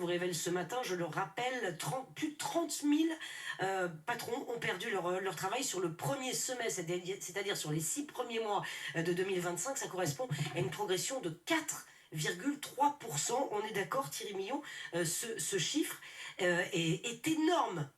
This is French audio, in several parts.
vous révèle ce matin, je le rappelle, plus de 30 000 patrons ont perdu leur travail sur le premier semestre, c'est-à-dire sur les 6 premiers mois de 2025. Ça correspond à une progression de 4,3%. On est d'accord, Thierry Millon, ce chiffre est énorme.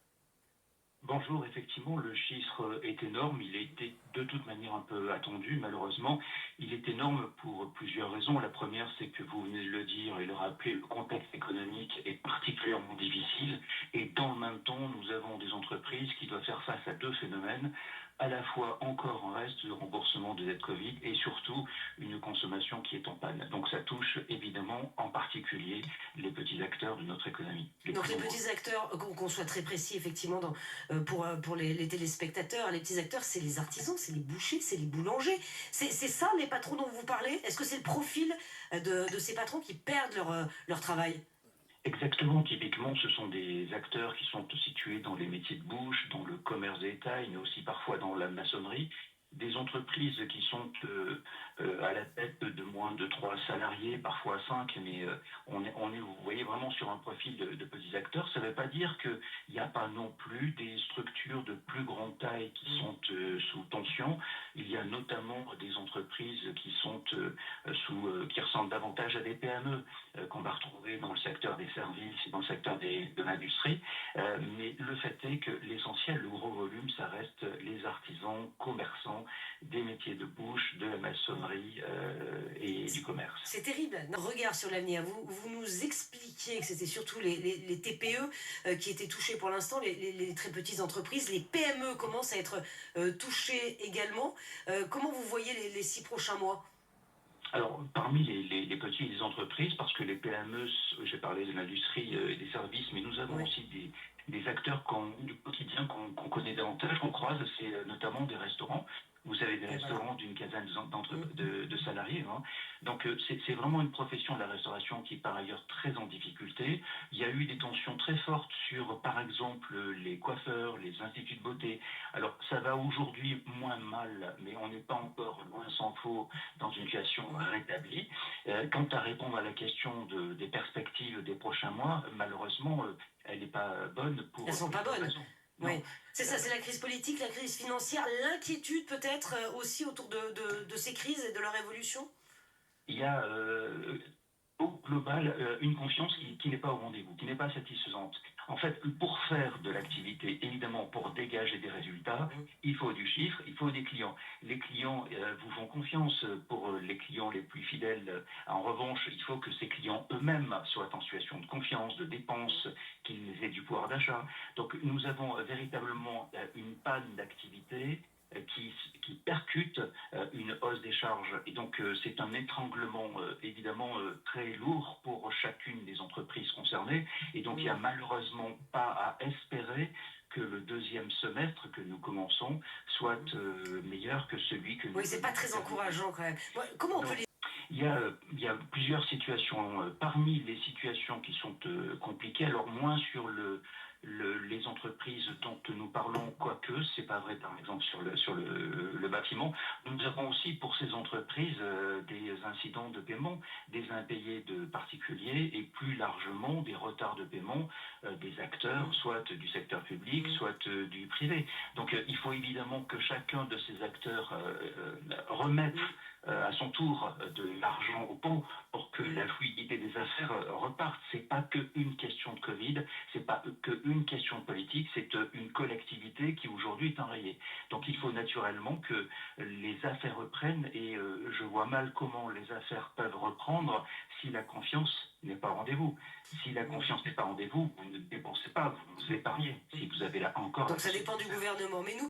Bonjour, effectivement, le chiffre est énorme. Il était de toute manière un peu attendu, malheureusement. Il est énorme pour plusieurs raisons. La première, c'est que vous venez de le dire et le rappeler, le contexte économique est particulièrement difficile. Et dans le même temps, nous avons des entreprises qui doivent faire face à deux phénomènes, à la fois encore un reste de remboursement de dette Covid et surtout une consommation qui est en panne. Donc ça touche évidemment en particulier les petits acteurs de notre économie. Donc les petits acteurs, qu'on soit très précis effectivement pour les téléspectateurs, les petits acteurs, c'est les artisans, c'est les bouchers, c'est les boulangers. C'est ça les patrons dont vous parlez? Est-ce que c'est le profil de ces patrons qui perdent leur travail? Exactement, typiquement, ce sont des acteurs qui sont situés dans les métiers de bouche, dans le commerce des tailles, mais aussi parfois dans la maçonnerie. Des entreprises qui sont à la tête de moins de 3 salariés, parfois 5, mais on est, vous voyez, vraiment sur un profil de petits acteurs. Ça ne veut pas dire qu'il n'y a pas non plus des structures de plus grande taille qui sont sous tension. Il y a notamment des entreprises qui sont qui ressemblent davantage à des PME qu'on va retrouver dans le secteur des services et dans le secteur de l'industrie. Mais le fait est que l'essentiel, le gros volume, ça reste les artisans, commerçants, des métiers de bouche, de la maçonnerie et du commerce. C'est terrible. Regard sur l'avenir. Vous nous expliquiez que c'était surtout les TPE qui étaient touchés pour l'instant, les très petites entreprises. Les PME commencent à être touchées également. Comment vous voyez les 6 prochains mois? Alors, parmi les petites entreprises, parce que les PME, j'ai parlé de l'industrie et des services, mais nous avons aussi des acteurs du quotidien qu'on connaît davantage, qu'on croise, c'est notamment des restaurants. Vous avez des restaurants d'une quinzaine de salariés. Hein. Donc c'est vraiment une profession de la restauration qui est par ailleurs très en difficulté. Il y a eu des tensions très fortes sur, par exemple, les coiffeurs, les instituts de beauté. Alors ça va aujourd'hui moins mal, mais on n'est pas encore, loin s'en faut, dans une situation rétablie. Quant à répondre à la question des perspectives des prochains mois, malheureusement, elle n'est pas bonne pour... Elles ne sont pas bonnes. Raisons. Oui, c'est ça, c'est la crise politique, la crise financière, l'inquiétude peut-être aussi autour de ces crises et de leur évolution? Il y a au global une confiance qui n'est pas au rendez-vous, qui n'est pas satisfaisante. En fait, pour faire de l'activité, évidemment, pour dégager des résultats, il faut du chiffre, il faut des clients. Les clients vous font confiance. Pour les clients les plus fidèles, en revanche, il faut que ces clients eux-mêmes soient en situation de confiance, de dépenses, qu'ils aient du pouvoir d'achat. Donc nous avons véritablement une panne d'activité qui percute une hausse des charges. Et donc c'est un étranglement évidemment très lourd pour chacune des entreprises concernées. Et donc il n'y a malheureusement pas à espérer que le deuxième semestre que nous commençons soit meilleur que celui que nous... Oui, c'est pas très encourageant quand même. Comment on peut les... Il y a plusieurs situations. Parmi les situations qui sont compliquées, alors moins sur les entreprises dont nous parlons, quoique, c'est pas vrai par exemple sur le bâtiment, nous avons aussi pour ces entreprises des incidents de paiement, des impayés de particuliers et plus largement des retards de paiement des acteurs, soit du secteur public, soit du privé. Donc il faut évidemment que chacun de ces acteurs remette à son tour de l'argent au pot pour que la fluidité des affaires reparte. C'est pas qu'une question de Covid, c'est pas qu'une question de politique, c'est une collectivité qui aujourd'hui est enrayée. Donc il faut naturellement que les affaires reprennent et je vois mal comment les affaires peuvent reprendre si la confiance n'est pas au rendez-vous. Si la confiance n'est pas au rendez-vous, vous ne dépensez pas, vous épargnez. Si vous avez là encore... Donc ça dépend du gouvernement. Mais nous,